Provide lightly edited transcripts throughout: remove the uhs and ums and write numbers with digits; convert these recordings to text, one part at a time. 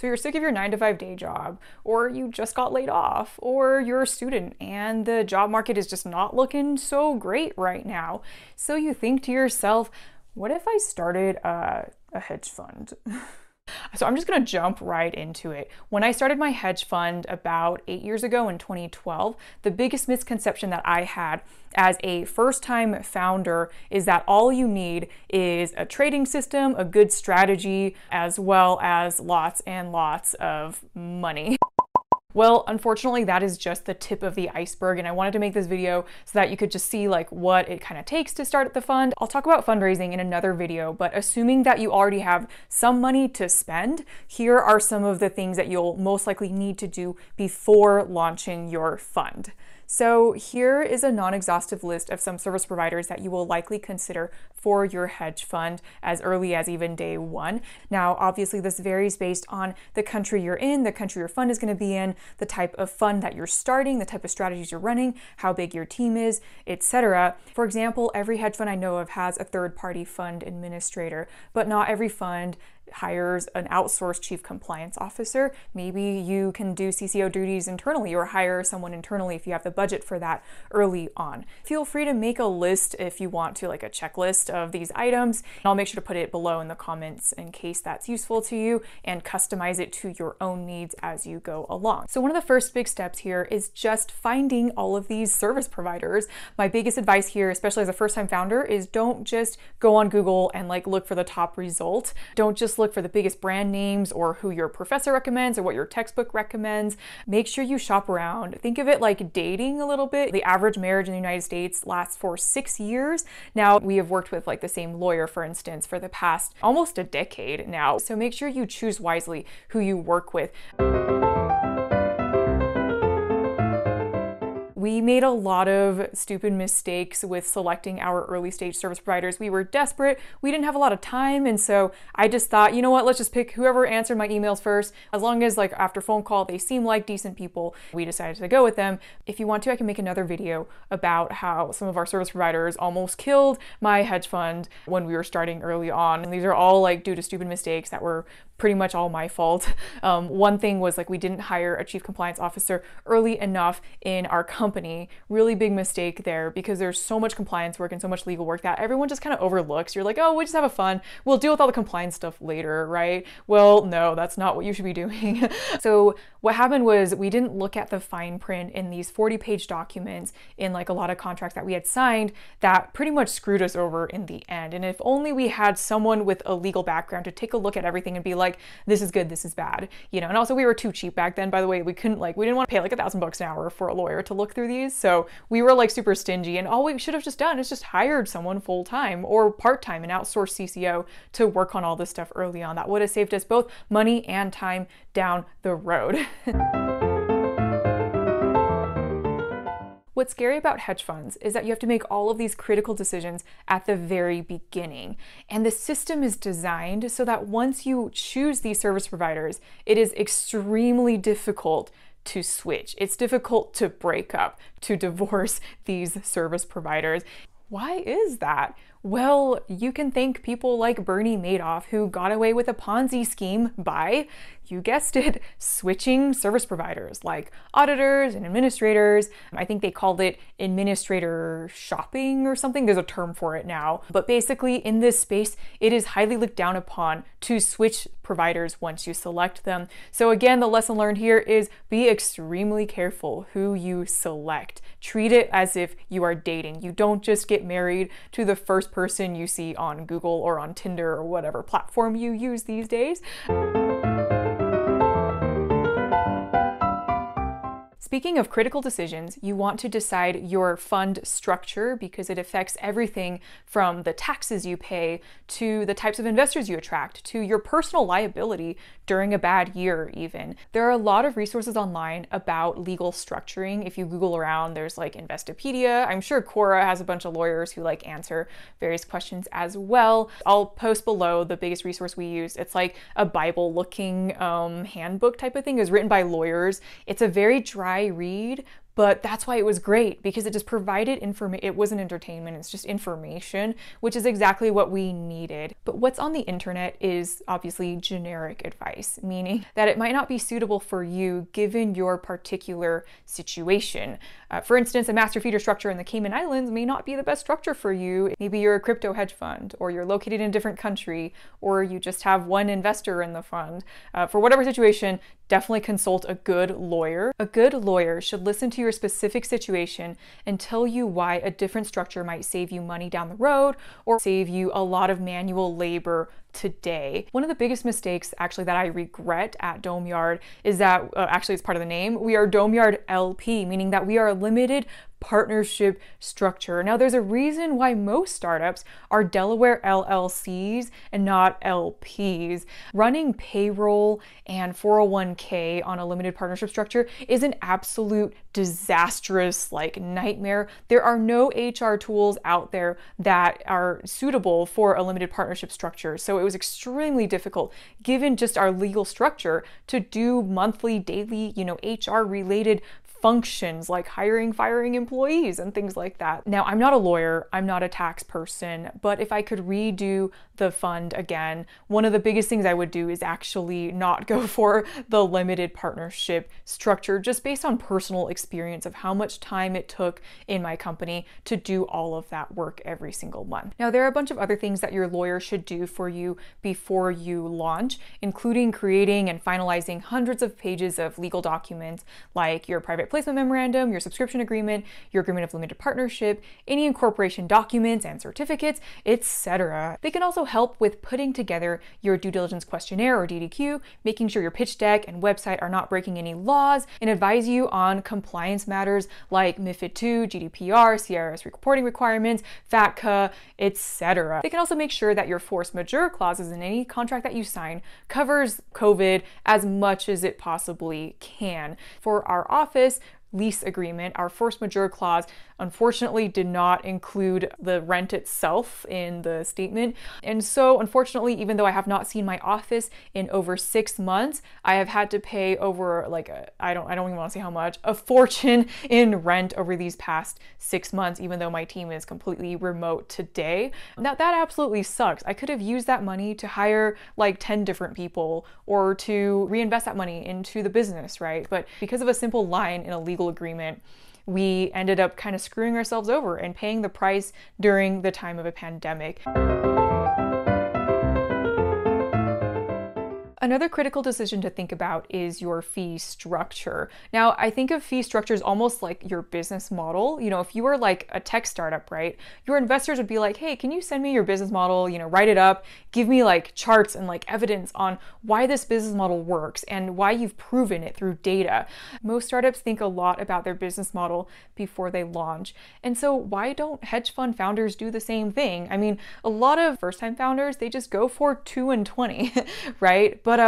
So you're sick of your 9 to 5 day job, or you just got laid off, or you're a student and the job market is just not looking so great right now. So you think to yourself, what if I started a hedge fund? So I'm just gonna jump right into it. When I started my hedge fund about 8 years ago in 2012, the biggest misconception that I had as a first-time founder is that all you need is a trading system, a good strategy, as well as lots and lots of money. Well, unfortunately, that is just the tip of the iceberg, and I wanted to make this video so that you could just see like what it kind of takes to start the fund. I'll talk about fundraising in another video, but assuming that you already have some money to spend, here are some of the things that you'll most likely need to do before launching your fund. So here is a non-exhaustive list of some service providers that you will likely consider for your hedge fund as early as even day one. Now, obviously this varies based on the country you're in, the country your fund is going to be in, the type of fund that you're starting, the type of strategies you're running, how big your team is, etc. For example, every hedge fund I know of has a third-party fund administrator, but not every fund hires an outsourced chief compliance officer. Maybe you can do CCO duties internally or hire someone internally if you have the budget for that early on. Feel free to make a list if you want to, like a checklist of these items. I'll make sure to put it below in the comments in case that's useful to you, and customize it to your own needs as you go along. So one of the first big steps here is just finding all of these service providers. My biggest advice here, especially as a first-time founder, is don't just go on Google and like look for the top result. Don't just look for the biggest brand names or who your professor recommends or what your textbook recommends. Make sure you shop around. Think of it like dating a little bit. The average marriage in the United States lasts for 6 years. Now, we have worked with like the same lawyer, for instance, for the past almost a decade now. So make sure you choose wisely who you work with. We made a lot of stupid mistakes with selecting our early stage service providers. We were desperate, we didn't have a lot of time, and so I just thought, you know what, let's just pick whoever answered my emails first. As long as like after phone call they seem like decent people, we decided to go with them. If you want to, I can make another video about how some of our service providers almost killed my hedge fund when we were starting early on. And these are all like due to stupid mistakes that were pretty much all my fault. One thing was like we didn't hire a chief compliance officer early enough in our company. Really big mistake there, because there's so much compliance work and so much legal work that everyone just kind of overlooks. You're like, oh, we just have a fun, we'll deal with all the compliance stuff later, right? Well, no, that's not what you should be doing. So what happened was we didn't look at the fine print in these 40-page documents in like a lot of contracts that we had signed that pretty much screwed us over in the end. And if only we had someone with a legal background to take a look at everything and be like, this is good, this is bad, you know. And also we were too cheap back then, by the way. We didn't want to pay like $1,000 an hour for a lawyer to look through these. So we were like super stingy, and all we should have just done is just hired someone full-time or part-time, an outsourced CCO to work on all this stuff early on. That would have saved us both money and time down the road. What's scary about hedge funds is that you have to make all of these critical decisions at the very beginning. And the system is designed so that once you choose these service providers, it is extremely difficult to switch. It's difficult to break up, to divorce these service providers. Why is that? Well, you can thank people like Bernie Madoff, who got away with a Ponzi scheme by, you guessed it, switching service providers like auditors and administrators. I think they called it administrator shopping or something. There's a term for it now. But basically in this space, it is highly looked down upon to switch providers once you select them. So again, the lesson learned here is be extremely careful who you select. Treat it as if you are dating. You don't just get married to the first person you see on Google or on Tinder or whatever platform you use these days. Speaking of critical decisions, you want to decide your fund structure because it affects everything from the taxes you pay to the types of investors you attract to your personal liability during a bad year even. There are a lot of resources online about legal structuring. If you Google around, there's like Investopedia. I'm sure Quora has a bunch of lawyers who like answer various questions as well. I'll post below the biggest resource we use. It's like a Bible looking handbook type of thing. It was written by lawyers. It's a very dry read, But that's why it was great, because it just provided information. It wasn't entertainment, it's just information, which is exactly what we needed. But what's on the internet is obviously generic advice, meaning that it might not be suitable for you given your particular situation. For instance, a master feeder structure in the Cayman Islands may not be the best structure for you. Maybe you're a crypto hedge fund, or you're located in a different country, or you just have one investor in the fund. For whatever situation, definitely consult a good lawyer. A good lawyer should listen to your specific situation and tell you why a different structure might save you money down the road or save you a lot of manual labor today. One of the biggest mistakes actually that I regret at Dome Yard is that, actually it's part of the name, we are Dome Yard LP, meaning that we are a limited partnership structure. Now, there's a reason why most startups are Delaware LLCs and not LPs. Running payroll and 401k on a limited partnership structure is an absolute disastrous nightmare. There are no HR tools out there that are suitable for a limited partnership structure. So it was extremely difficult, given just our legal structure, to do monthly, daily, HR related functions like hiring, firing employees and things like that. Now, I'm not a lawyer, I'm not a tax person, but if I could redo the fund again, one of the biggest things I would do is actually not go for the limited partnership structure, just based on personal experience of how much time it took in my company to do all of that work every single month. Now, there are a bunch of other things that your lawyer should do for you before you launch, including creating and finalizing hundreds of pages of legal documents like your private placement memorandum, your subscription agreement, your agreement of limited partnership, any incorporation documents and certificates, etc. They can also help with putting together your due diligence questionnaire or DDQ, making sure your pitch deck and website are not breaking any laws, and advise you on compliance matters like MiFID II, GDPR, CRS reporting requirements, FATCA, etc. They can also make sure that your force majeure clauses in any contract that you sign covers COVID as much as it possibly can. For our office lease agreement, our force majeure clause unfortunately did not include the rent itself in the statement. And so unfortunately, even though I have not seen my office in over 6 months, I have had to pay over I don't even want to say how much, a fortune in rent over these past 6 months, even though my team is completely remote today. Now that absolutely sucks. I could have used that money to hire 10 different people or to reinvest that money into the business, right? But because of a simple line in a legal agreement, we ended up kind of screwing ourselves over and paying the price during the time of a pandemic. Another critical decision to think about is your fee structure. Now, I think of fee structures almost like your business model. If you were like a tech startup, right, your investors would be like, hey, can you send me your business model, write it up, give me charts and evidence on why this business model works and why you've proven it through data. Most startups think a lot about their business model before they launch. And so why don't hedge fund founders do the same thing? I mean, a lot of first-time founders, they just go for 2 and 20, right? But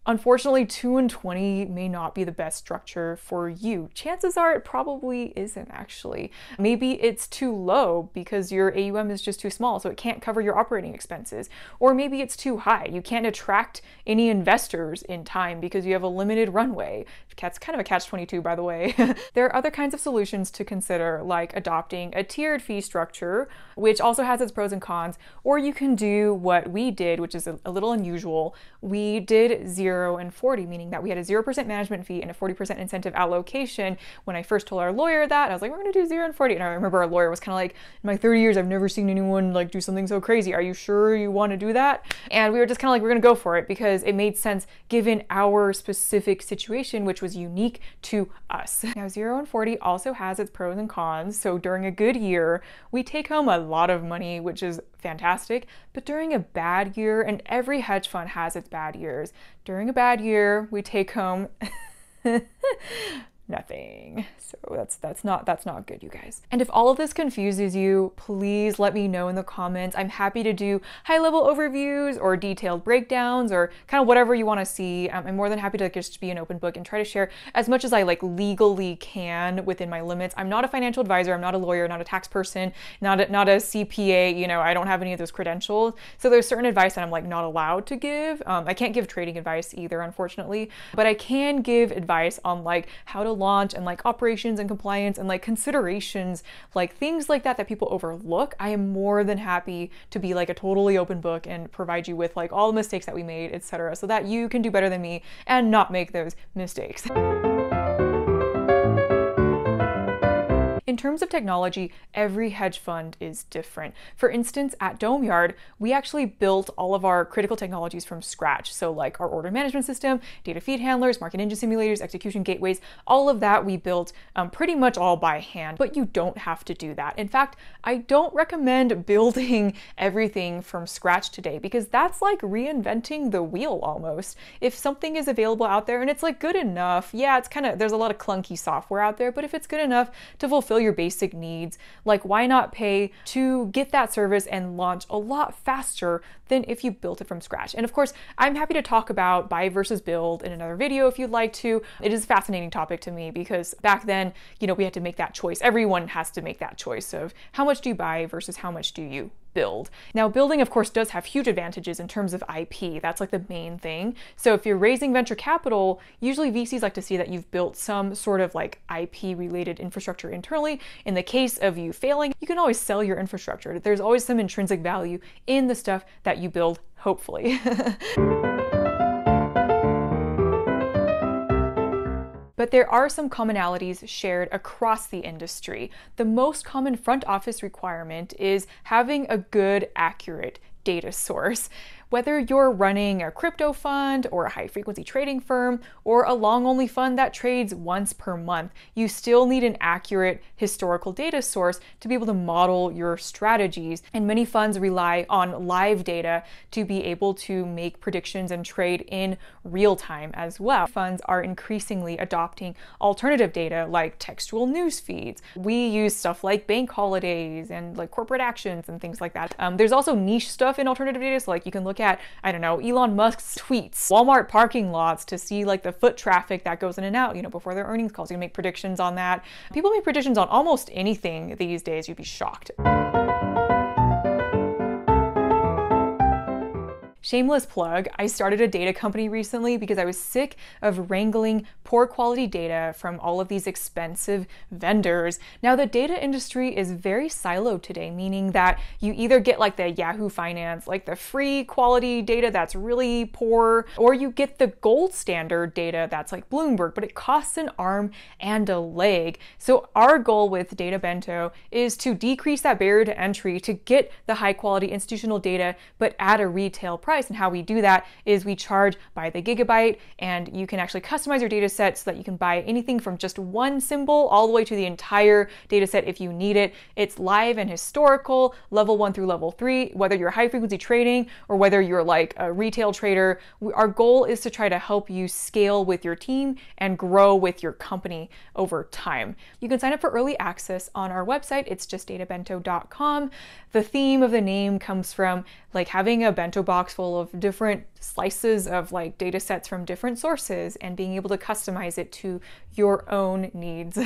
unfortunately, 2 and 20 may not be the best structure for you. Chances are it probably isn't actually. Maybe it's too low because your AUM is just too small, so it can't cover your operating expenses. Or maybe it's too high. You can't attract any investors in time because you have a limited runway. That's kind of a catch-22, by the way. There are other kinds of solutions to consider, like adopting a tiered fee structure, which also has its pros and cons, or you can do what we did, which is a little unusual. We did 0 and 40, meaning that we had a 0% management fee and a 40% incentive allocation. When I first told our lawyer that, I was like, we're gonna do 0 and 40. And I remember our lawyer was kind of like, in my 30 years, I've never seen anyone do something so crazy. Are you sure you want to do that? And we were just kind of like, we're gonna go for it because it made sense given our specific situation, which was unique to us. Now, 0 and 40 also has its pros and cons. So during a good year, we take home a lot of money, which is fantastic. But during a bad year, and every hedge fund has its bad years, during a bad year, we take home nothing. So that's not good, you guys. And if all of this confuses you, please let me know in the comments. I'm happy to do high-level overviews or detailed breakdowns or kind of whatever you want to see. I'm more than happy to just be an open book and try to share as much as I legally can within my limits. I'm not a financial advisor, I'm not a lawyer, not a tax person, not a CPA, I don't have any of those credentials. So there's certain advice that I'm not allowed to give. I can't give trading advice either, unfortunately, but I can give advice on how to launch and like operations and compliance and like considerations, like things like that people overlook, I am more than happy to be like a totally open book and provide you with like all the mistakes that we made, etc., so that you can do better than me and not make those mistakes. In terms of technology, every hedge fund is different. For instance, at Domeyard, we actually built all of our critical technologies from scratch. So like our order management system, data feed handlers, market engine simulators, execution gateways, all of that we built pretty much all by hand, but you don't have to do that. In fact, I don't recommend building everything from scratch today because that's like reinventing the wheel almost. If something is available out there and it's like good enough, yeah, it's kind of, there's a lot of clunky software out there, but if it's good enough to fulfill your basic needs, like why not pay to get that service and launch a lot faster than if you built it from scratch? And of course, I'm happy to talk about buy versus build in another video if you'd like to. It is a fascinating topic to me because back then, you know, we had to make that choice. Everyone has to make that choice of how much do you buy versus how much do you build. Now, building, of course, does have huge advantages in terms of IP. That's like the main thing. So if you're raising venture capital, usually VCs like to see that you've built some sort of like IP related infrastructure internally. In the case of you failing, you can always sell your infrastructure. There's always some intrinsic value in the stuff that you build, hopefully. But there are some commonalities shared across the industry. The most common front office requirement is having a good, accurate data source. Whether you're running a crypto fund or a high frequency trading firm or a long only fund that trades once per month, you still need an accurate historical data source to be able to model your strategies. And many funds rely on live data to be able to make predictions and trade in real time as well. Funds are increasingly adopting alternative data like textual news feeds. We use stuff like bank holidays and like corporate actions and things like that. There's also niche stuff in alternative data. So like you can look at, I don't know, Elon Musk's tweets, Walmart parking lots to see like the foot traffic that goes in and out, you know, before their earnings calls. You can make predictions on that. People make predictions on almost anything these days. You'd be shocked. Shameless plug, I started a data company recently because I was sick of wrangling poor quality data from all of these expensive vendors. Now, the data industry is very siloed today, meaning that you either get like the Yahoo Finance, like the free quality data that's really poor, or you get the gold standard data that's like Bloomberg, but it costs an arm and a leg. So our goal with Data Bento is to decrease that barrier to entry to get the high quality institutional data, but at a retail price. And how we do that is we charge by the gigabyte, and you can actually customize your data set so that you can buy anything from just one symbol all the way to the entire data set if you need it. It's live and historical, level 1 through level 3, whether you're high frequency trading or whether you're like a retail trader. Our goal is to try to help you scale with your team and grow with your company over time. You can sign up for early access on our website. It's just databento.com. The theme of the name comes from like having a bento box full of different slices of like data sets from different sources and being able to customize it to your own needs.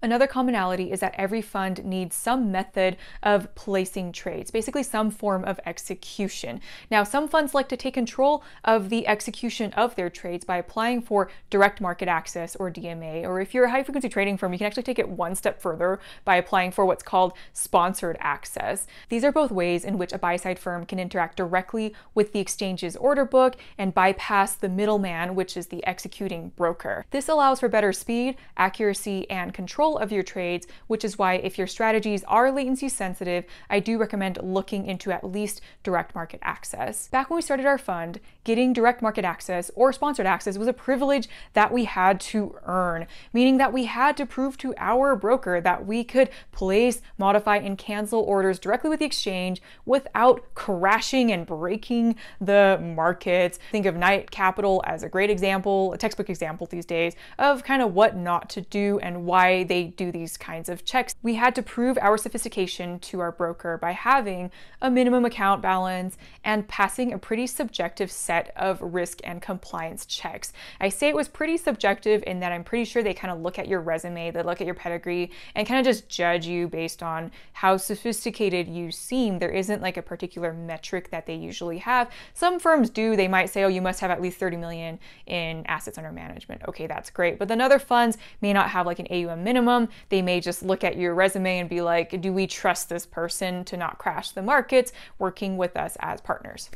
Another commonality is that every fund needs some method of placing trades, basically some form of execution. Now, some funds like to take control of the execution of their trades by applying for direct market access or DMA, or if you're a high frequency trading firm, you can actually take it one step further by applying for what's called sponsored access. These are both ways in which a buy-side firm can interact directly with the exchange's order book and bypass the middleman, which is the executing broker. This allows for better speed, accuracy, and control of your trades, which is why if your strategies are latency sensitive, I do recommend looking into at least direct market access. Back when we started our fund, getting direct market access or sponsored access was a privilege that we had to earn, meaning that we had to prove to our broker that we could place, modify, and cancel orders directly with the exchange without crashing and breaking the markets. Think of Knight Capital as a great example, a textbook example these days of kind of what not to do and why they they do these kinds of checks. We had to prove our sophistication to our broker by having a minimum account balance and passing a pretty subjective set of risk and compliance checks. I say it was pretty subjective in that I'm pretty sure they kind of look at your resume, they look at your pedigree, and kind of just judge you based on how sophisticated you seem. There isn't like a particular metric that they usually have. Some firms do. They might say, oh, you must have at least 30 million in assets under management. Okay, that's great. But then other funds may not have like an AUM minimum. They may just look at your resume and be like, do we trust this person to not crash the markets working with us as partners?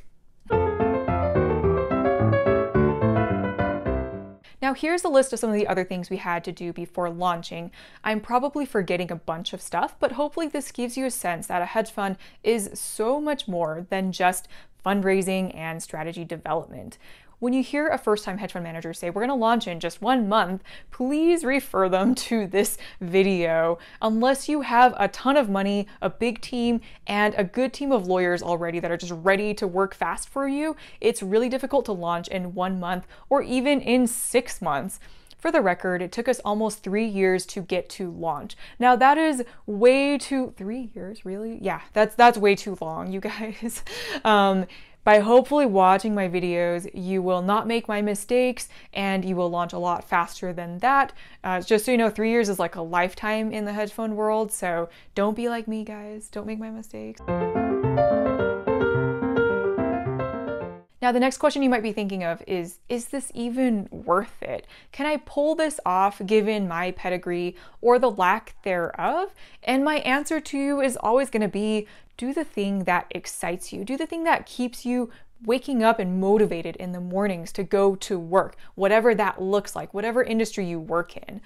Now here's a list of some of the other things we had to do before launching. I'm probably forgetting a bunch of stuff, but hopefully this gives you a sense that a hedge fund is so much more than just fundraising and strategy development. When you hear a first-time hedge fund manager say, we're going to launch in just 1 month, please refer them to this video. Unless you have a ton of money, a big team, and a good team of lawyers already that are just ready to work fast for you, it's really difficult to launch in 1 month or even in 6 months. For the record, it took us almost 3 years to get to launch. Now that is way too, 3 years, really? Yeah, that's way too long, you guys. By hopefully watching my videos, you will not make my mistakes and you will launch a lot faster than that. Just so you know, 3 years is like a lifetime in the hedge fund world, so don't be like me, guys. Don't make my mistakes. Now, the next question you might be thinking of is this even worth it? Can I pull this off given my pedigree or the lack thereof? And my answer to you is always going to be, do the thing that excites you. Do the thing that keeps you waking up and motivated in the mornings to go to work, whatever that looks like, whatever industry you work in.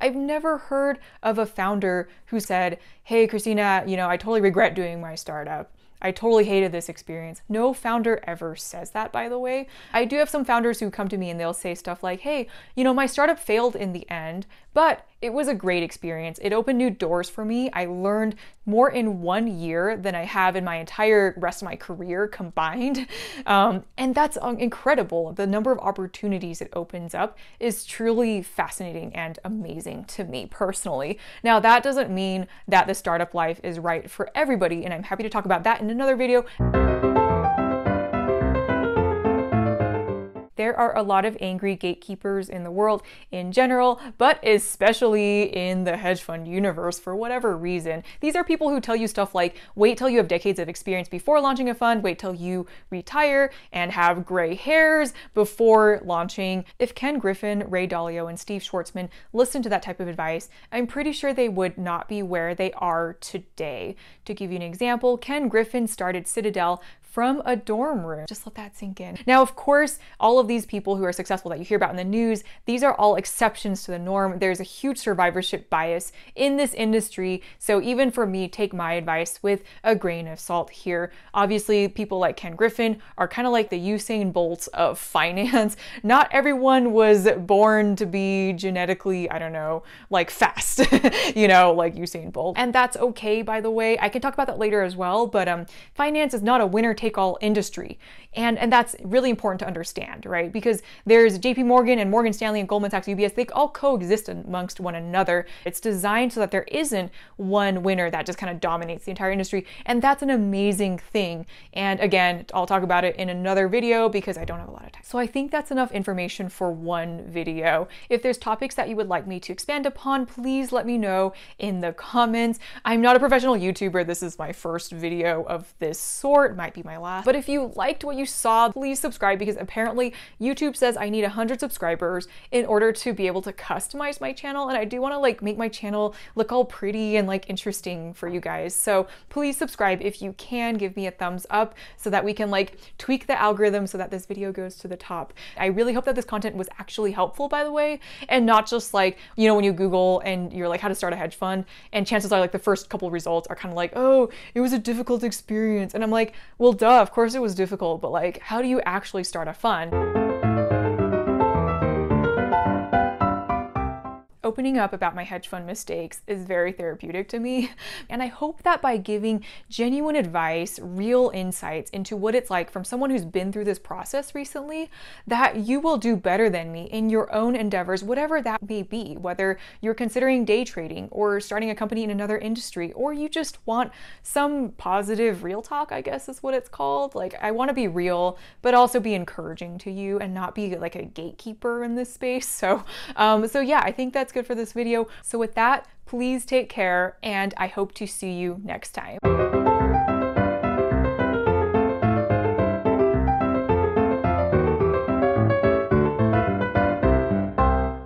I've never heard of a founder who said, hey, Christina, I totally regret doing my startup. I totally hated this experience. No founder ever says that, by the way. I do have some founders who come to me and they'll say stuff like, hey, my startup failed in the end, but it was a great experience. It opened new doors for me. I learned more in 1 year than I have in my entire rest of my career combined. And that's incredible. The number of opportunities it opens up is truly fascinating and amazing to me personally. Now, that doesn't mean that the startup life is right for everybody, and I'm happy to talk about that in another video. There are a lot of angry gatekeepers in the world in general, but especially in the hedge fund universe for whatever reason. These are people who tell you stuff like, wait till you have decades of experience before launching a fund, wait till you retire and have gray hairs before launching. If Ken Griffin, Ray Dalio, and Steve Schwartzman listened to that type of advice, I'm pretty sure they would not be where they are today. To give you an example, Ken Griffin started Citadel from a dorm room. Just let that sink in. Now, of course, all of these people who are successful that you hear about in the news, these are all exceptions to the norm. There's a huge survivorship bias in this industry. So even for me, take my advice with a grain of salt here. Obviously, people like Ken Griffin are kind of like the Usain Bolts of finance. Not everyone was born to be genetically, I don't know, like fast, like Usain Bolt. And that's okay, by the way. I can talk about that later as well, but finance is not a winner-take-all industry. And that's really important to understand, right? Because there's JP Morgan and Morgan Stanley and Goldman Sachs, UBS, they all coexist amongst one another. It's designed so that there isn't one winner that just kind of dominates the entire industry. And that's an amazing thing. And again, I'll talk about it in another video because I don't have a lot of time. So I think that's enough information for one video. If there's topics that you would like me to expand upon, please let me know in the comments. I'm not a professional YouTuber. This is my first video of this sort. It might be my last. But if you liked what you saw, please subscribe because apparently YouTube says I need 100 subscribers in order to be able to customize my channel. And I do want to make my channel look all pretty and interesting for you guys. So please subscribe if you can. Give me a thumbs up so that we can tweak the algorithm so that this video goes to the top. I really hope that this content was actually helpful, by the way, and not just when you Google and you're like how to start a hedge fund and chances are the first couple results are kind of oh, it was a difficult experience. And I'm like, well, duh, of course it was difficult, but how do you actually start a fund? Oh, opening up about my hedge fund mistakes is very therapeutic to me. And I hope that by giving genuine advice, real insights into what it's like from someone who's been through this process recently, that you will do better than me in your own endeavors, whatever that may be, whether you're considering day trading or starting a company in another industry, or you just want some positive real talk, I guess is what it's called. Like, I want to be real, but also be encouraging to you and not be like a gatekeeper in this space. So yeah, I think that's good for this video. So with that, please take care, and I hope to see you next time.